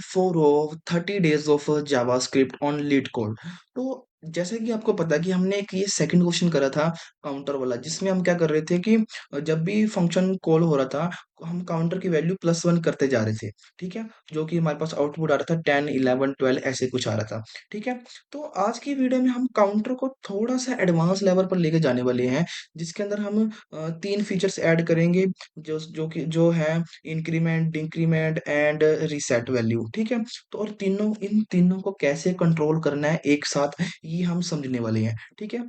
4 of 30 days of JavaScript on leet code. तो जैसे कि आपको पता है कि हमने एक ये सेकंड क्वेश्चन करा था काउंटर वाला, जिसमें हम क्या कर रहे थे कि जब भी फंक्शन कॉल हो रहा था, हम काउंटर की वैल्यू +1 करते जा रहे थे। ठीक है, जो कि हमारे पास आउटपुट आ रहा था 10 11 12 ऐसे कुछ आ रहा था। ठीक है, तो आज की वीडियो में हम काउंटर को थोड़ा सा एडवांस लेवल पर लेके जाने वाले हैं, जिसके अंदर हम तीन फीचर्स ऐड करेंगे, जो है increment, decrement and reset value. ठीक है, तो और इन तीनों को कैसे कंट्रोल करना है एक साथ, ये हम समझने वाले हैं। ठीक है,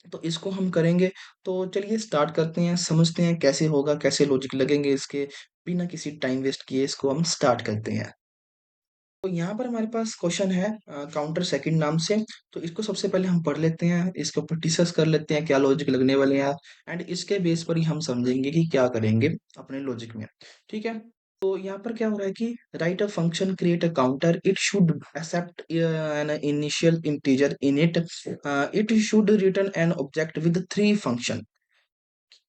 तो इसको हम करेंगे। तो चलिए स्टार्ट करते हैं, समझते हैं कैसे होगा, कैसे लॉजिक लगेंगे इसके। बिना किसी टाइम वेस्ट किए इसको हम स्टार्ट करते हैं। तो यहाँ पर हमारे पास क्वेश्चन है काउंटर सेकंड नाम से। तो इसको सबसे पहले हम पढ़ लेते हैं, इसके ऊपर डिस्कस कर लेते हैं क्या लॉजिक लगने वाले हैं, एंड इसके बेस पर ही हम समझेंगे कि क्या करेंगे अपने लॉजिक में। ठीक है, तो यहाँ पर क्या हो रहा है कि write a function create a counter, it should accept an initial integer in it, it should return an object with three function.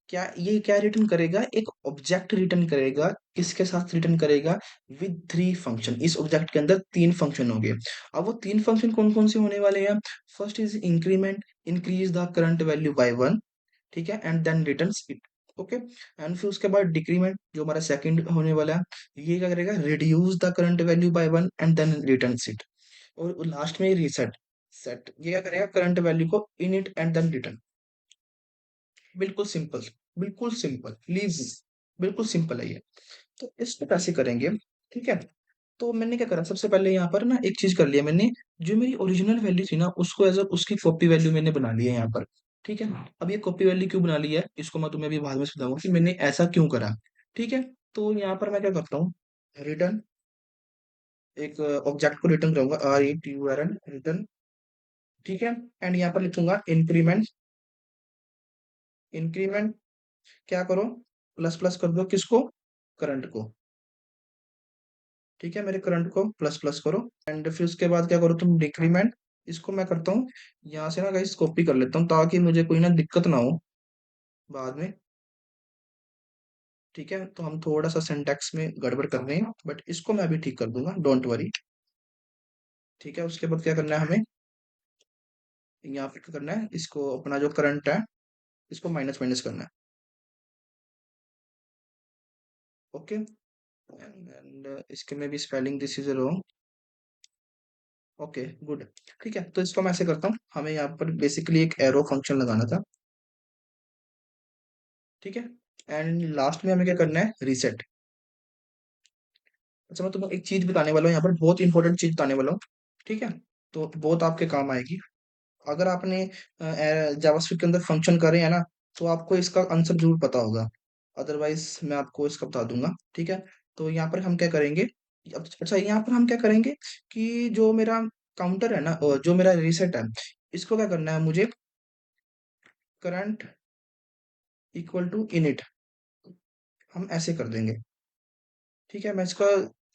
क्या ये क्या रिटर्न करेगा? एक ऑब्जेक्ट रिटर्न करेगा। किसके साथ रिटर्न करेगा? With three function. इस ऑब्जेक्ट के अंदर तीन फंक्शन होंगे। अब वो तीन फंक्शन कौन कौन से होने वाले हैं? First is increment, increase the current value by one. ठीक है, and then returns it. Okay, and फिर उसके बाद डिक्रीमेंट जो हमारा सेकंड होने वाला है, ये क्या करेगा? Reduce the current value by one and then returns it. और लास्ट में रीसेट, सेट ये क्या करेगा? करंट वैल्यू को in it and then return. बिल्कुल सिंपल, बिल्कुल सिंपल, प्लीज, बिल्कुल सिंपल है ये। तो इसको कैसे करेंगे? ठीक है, तो मैंने क्या करा, सबसे पहले यहाँ पर ना एक चीज कर लिया मैंने। जो मेरी ओरिजिनल वैल्यू थी ना, उसको एज अ उसकी कॉपी वैल्यू मैंने बना ली है यहाँ पर। ठीक है, अब ये कॉपी वैल्यू क्यों बना ली है, इसको मैं तुम्हें अभी बाद में बताऊंगा कि मैंने ऐसा क्यों करा। ठीक है, तो यहाँ पर मैं क्या करता हूँ, रिटर्न, एक ऑब्जेक्ट को रिटर्न करूंगा, RETURN रिटर्न। ठीक है, एंड यहाँ पर लिखूंगा इंक्रीमेंट। इंक्रीमेंट क्या करो? प्लस प्लस कर दो, किसको? करंट को। ठीक है, मेरे करंट को प्लस प्लस करो, एंड फिर उसके बाद क्या करो तुम? डिक्रीमेंट। इसको मैं करता हूँ यहाँ से ना गाइस, कॉपी कर लेता हूँ ताकि मुझे कोई ना दिक्कत ना हो बाद में। ठीक है, तो हम थोड़ा सा सिंटैक्स में गड़बड़ कर रहे हैं, बट इसको मैं अभी ठीक कर दूंगा, डोंट वरी। ठीक है, उसके बाद क्या करना है हमें? यहाँ पे क्या करना है, इसको अपना जो करंट है, इसको माइनस माइनस करना है। ओके, एंड इसके में भी spelling this is wrong. Okay, good. ठीक है, तो इसको मैं ऐसे करता हूँ, हमें यहाँ पर बेसिकली एक एरो फंक्शन लगाना था। ठीक है, एंड लास्ट में हमें क्या करना है? रीसेट। अच्छा, मैं तुम्हें एक चीज बताने वाला हूँ यहाँ पर, बहुत इंपॉर्टेंट चीज बताने वाला हूँ। ठीक है, तो बहुत आपके काम आएगी। अगर आपने जावास्क्रिप्ट के अंदर फंक्शन करे हैं ना, तो आपको इसका आंसर जरूर पता होगा। अदरवाइज मैं आपको इसका बता दूंगा। ठीक है, तो यहाँ पर हम क्या करेंगे? अच्छा, यहाँ पर हम क्या करेंगे कि जो मेरा काउंटर है ना, जो मेरा रीसेट है, इसको क्या करना है मुझे? करंट इक्वल टू इनिट, हम ऐसे कर देंगे। ठीक है, मैं इसका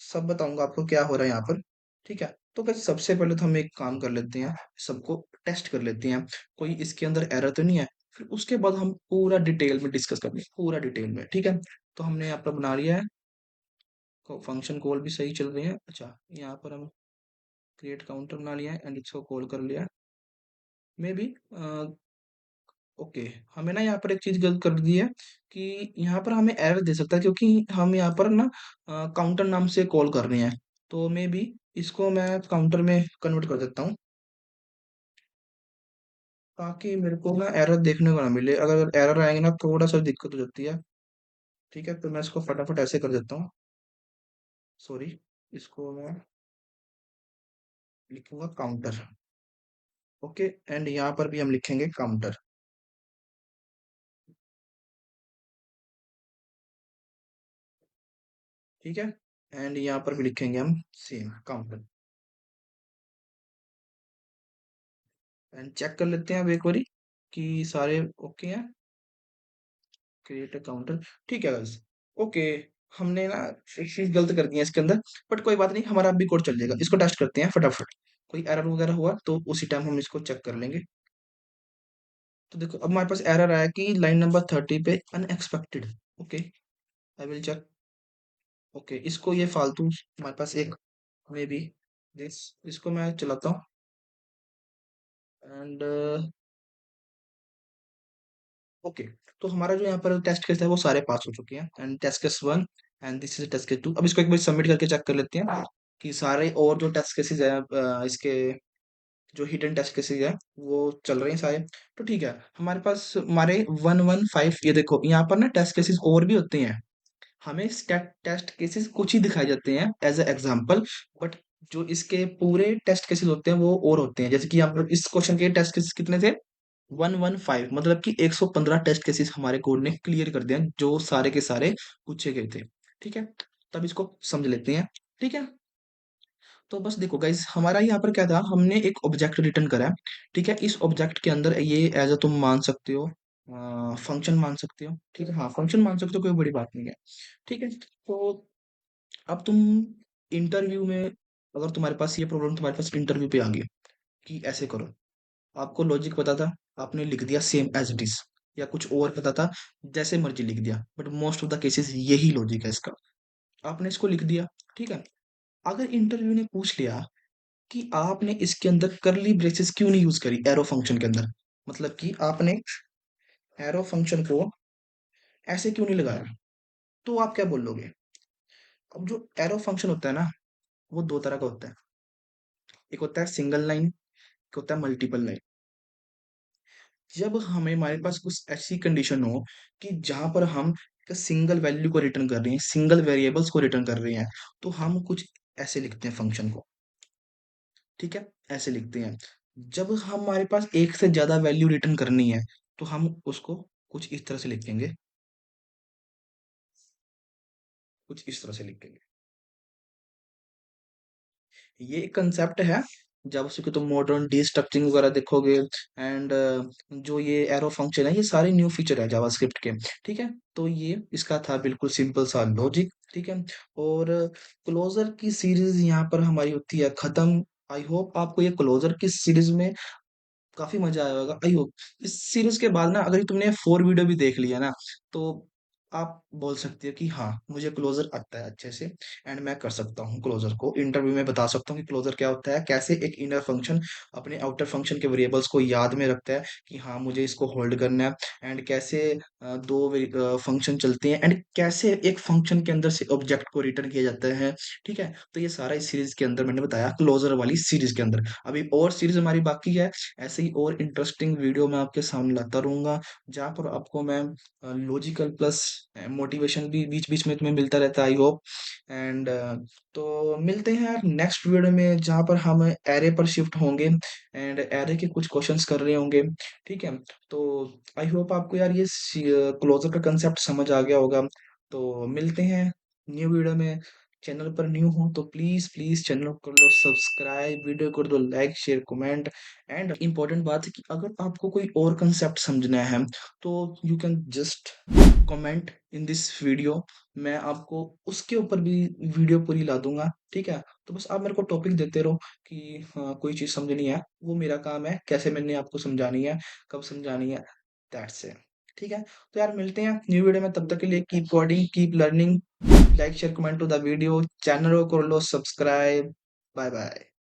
सब बताऊंगा आपको क्या हो रहा है यहाँ पर। ठीक है, तो बस सबसे पहले तो हम एक काम कर लेते हैं, सबको टेस्ट कर लेते हैं, कोई इसके अंदर एरर तो नहीं है। फिर उसके बाद हम पूरा डिटेल में डिस्कस करेंगे, पूरा डिटेल में। ठीक है, तो हमने यहाँ पर बना लिया है, फंक्शन कॉल भी सही चल रहे हैं। अच्छा, यहाँ पर हम क्रिएट काउंटर बना लिया है एंड इसको कॉल कर लिया है। मे बी ओके, हमें ना यहाँ पर एक चीज गलत कर दी है कि यहाँ पर हमें एरर दे सकता है, क्योंकि हम यहाँ पर ना काउंटर नाम से कॉल कर रहे हैं। तो मे बी इसको मैं काउंटर में कन्वर्ट कर देता हूँ, ताकि मेरे को ना एरर देखने को ना मिले। अगर एरर आएंगे ना, थोड़ा सा दिक्कत हो जाती है। ठीक है, तो मैं इसको फटाफट ऐसे कर देता हूँ। सॉरी, इसको मैं लिखूंगा काउंटर। ओके, एंड यहाँ पर भी हम लिखेंगे काउंटर। ठीक है, एंड यहाँ पर भी लिखेंगे हम सेम काउंटर। एंड चेक कर लेते हैं अब एक बारी कि सारे ओके हैं। Create a counter. ठीक है गाइस, ओके। हमने ना एक चीज गलत कर दी है इसके अंदर, बट कोई बात नहीं, हमारा अब भी कोड चल जाएगा। इसको टेस्ट करते हैं फटाफट। कोई एरर वगैरह हुआ तो उसी टाइम हम इसको चेक कर लेंगे। तो देखो, अब हमारे पास एरर आया कि लाइन नंबर 30 पे unexpected. Okay, I will check. Okay, इसको ये फालतू हमारे पास एक मे बी दिस, इसको मैं चलाता हूँ एंड ओके। तो हमारा जो यहाँ पर टेस्ट केस है वो सारे पास हो चुके हैं and test case one and this is test case two. अब इसको एक बार सबमिट करके चेक कर लेते हैं कि सारे और जो टेस्ट केसेस है इसके जो हिडन टेस्ट केसेस है वो चल रहे हैं सारे। तो ठीक है, हमारे पास हमारे 115, ये देखो यहाँ पर ना टेस्ट केसेस और भी होते हैं। हमें टेस्ट केसेस कुछ ही दिखाए जाते हैं एज ए एग्जाम्पल, बट जो इसके पूरे टेस्ट केसेस होते हैं वो और होते हैं। जैसे कि यहाँ पर इस क्वेश्चन के टेस्ट केसेस कितने थे, 115, मतलब कि 115 टेस्ट केसेस हमारे कोड ने क्लियर कर दिया जो सारे के सारे पूछे गए थे। ठीक है, तब इसको समझ लेते हैं। ठीक है, तो बस देखो गाइस, हमारा यहाँ पर क्या था, हमने एक ऑब्जेक्ट रिटर्न करा है। ठीक है, इस ऑब्जेक्ट के अंदर ये एज अ तुम मान सकते हो फंक्शन मान सकते हो। ठीक है, हाँ फंक्शन मान सकते हो, कोई बड़ी बात नहीं है। ठीक है, तो अब तुम इंटरव्यू में, अगर तुम्हारे पास ये प्रॉब्लम तुम्हारे पास इंटरव्यू पे आ गई कि ऐसे करो, आपको लॉजिक पता था, आपने लिख दिया सेम एज इट इज, या कुछ और पता था, जैसे मर्जी लिख दिया, but most of the cases यही लॉजिक है इसका। आपने इसको लिख दिया। ठीक है, अगर इंटरव्यू ने पूछ लिया कि आपने इसके अंदर करली ब्रेसेस क्यों नहीं यूज करी एरो फंक्शन के अंदर, मतलब कि आपने एरो फंक्शन को ऐसे क्यों नहीं लगाया, तो आप क्या बोलोगे। अब जो एरो फंक्शन होता है ना, वो दो तरह का होता है। एक होता है सिंगल लाइन, एक होता है मल्टीपल लाइन। जब हमें हमारे पास कुछ ऐसी कंडीशन हो कि जहां पर हम सिंगल वैल्यू को रिटर्न कर रहे हैं, सिंगल वेरिएबल्स को रिटर्न कर रहे हैं, तो हम कुछ ऐसे लिखते हैं फंक्शन को। ठीक है, ऐसे लिखते हैं। जब हमारे पास एक से ज्यादा वैल्यू रिटर्न करनी है, तो हम उसको कुछ इस तरह से लिखेंगे, कुछ इस तरह से लिखेंगे। ये एक कंसेप्ट है, जब उसके तो मॉडर्न डीस्ट्रक्चरिंग वगैरह देखोगे एंड जो ये एरो फंक्शन है, ये सारे न्यू फीचर है जावास्क्रिप्ट के। ठीक है, तो ये इसका था बिल्कुल सिंपल सा लॉजिक। ठीक है, और क्लोजर की सीरीज यहाँ पर हमारी होती है खत्म। आई होप आपको ये क्लोजर की सीरीज में काफी मजा आया होगा, आई होप। इस सीरीज के बाद ना, अगर तुमने 4 वीडियो भी देख लिया ना, तो आप बोल सकते हो कि हाँ मुझे क्लोजर आता है अच्छे से, एंड मैं कर सकता हूँ क्लोजर को। इंटरव्यू में बता सकता हूँ कि क्लोजर क्या होता है, कैसे एक इनर फंक्शन अपने आउटर फंक्शन के वेरिएबल्स को याद में रखता है कि हाँ मुझे इसको होल्ड करना है, एंड कैसे दो फंक्शन चलते हैं, एंड कैसे एक फंक्शन के अंदर से ऑब्जेक्ट को रिटर्न किया जाता है। ठीक है, तो ये सारा इस सीरीज के अंदर मैंने बताया, क्लोजर वाली सीरीज के अंदर। अभी और सीरीज हमारी बाकी है, ऐसे ही और इंटरेस्टिंग वीडियो मैं आपके सामने लाता रहूंगा, जहाँ पर आपको मैं लॉजिकल प्लस मोटिवेशन भी बीच बीच में तुम्हें मिलता रहता है, आई होप। एंड तो मिलते हैं यार नेक्स्ट वीडियो में, जहाँ पर हम एरे पर शिफ्ट होंगे एंड एरे के कुछ क्वेश्चंस कर रहे होंगे। ठीक है, तो आई होप आपको यार ये क्लोजर का कंसेप्ट समझ आ गया होगा। तो मिलते हैं न्यू वीडियो में। चैनल पर न्यू हो तो प्लीज प्लीज चैनल को कर लो सब्सक्राइब, वीडियो कर दो like share comment. And important बात है कि अगर आपको कोई और कंसेप्ट समझना है, तो you can just comment in this video, मैं आपको उसके ऊपर भी वीडियो पूरी ला दूंगा। ठीक है, तो बस आप मेरे को टॉपिक देते रहो कि हाँ कोई चीज़ समझनी है, वो मेरा काम है, कैसे मैंने आपको समझानी है, कब समझानी है, दैट्स इट। ठीक है, तो यार मिलते हैं न्यू वीडियो में, तब तक के लिए keep coding keep learning, like share comment to the video, channel को कर लो सब्सक्राइब। Bye bye.